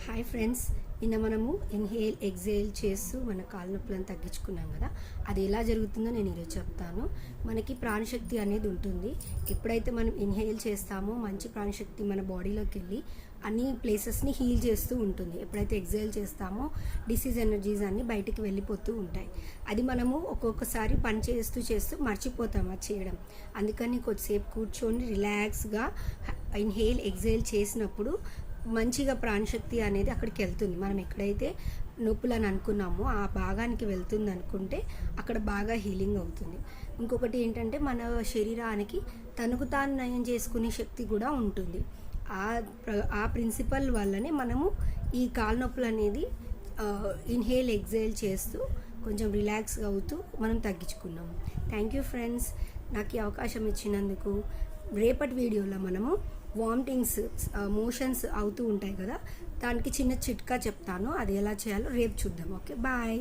Hi friends, నిన్న మనము inhale exhale చేస్తూ మన కాళ్ళ నొప్పులను తగ్గించుకున్నాం కదా. అది ఎలా జరుగుతుందో నేను ఈరోజు చెప్తాను. మనకి ప్రాణశక్తి అనేది ఉంటుంది. ఎప్పుడైతే మనం ఇన్హేల్ చేస్తామో మంచి ప్రాణశక్తి మన బాడీలోకి వెళ్ళి అన్ని ప్లేసెస్ని హీల్ చేస్తూ ఉంటుంది. ఎప్పుడైతే ఎగ్జేల్ చేస్తామో డిసీజ్ ఎనర్జీస్ అన్నీ బయటికి వెళ్ళిపోతూ ఉంటాయి. అది మనము ఒక్కొక్కసారి పని చేస్తూ చేస్తూ మర్చిపోతాం అది చేయడం. అందుకని కొద్దిసేపు కూర్చొని రిలాక్స్గా ఇన్హేల్ ఎగ్జేల్ చేసినప్పుడు మంచిగా ప్రాణశక్తి అనేది అక్కడికి వెళ్తుంది. మనం ఎక్కడైతే నొప్పులు అని అనుకున్నామో ఆ భాగానికి వెళ్తుంది అనుకుంటే అక్కడ బాగా హీలింగ్ అవుతుంది. ఇంకొకటి ఏంటంటే మన శరీరానికి తనకు తాను నయం చేసుకునే శక్తి కూడా ఉంటుంది. ఆ ప్రిన్సిపల్ వల్లనే మనము ఈ కాళ్ళ నొప్పులు అనేది ఇన్హేల్ ఎగ్జేల్ చేస్తూ కొంచెం రిలాక్స్ అవుతూ మనం తగ్గించుకున్నాము. థ్యాంక్ యూ ఫ్రెండ్స్, నాకు ఈ అవకాశం ఇచ్చినందుకు. రేపటి వీడియోలో మనము వామిటింగ్స్ మోషన్స్ అవుతూ ఉంటాయి కదా, దానికి చిన్న చిట్కా చెప్తాను. అది ఎలా చేయాలో రేపు చూద్దాం. Okay, bye.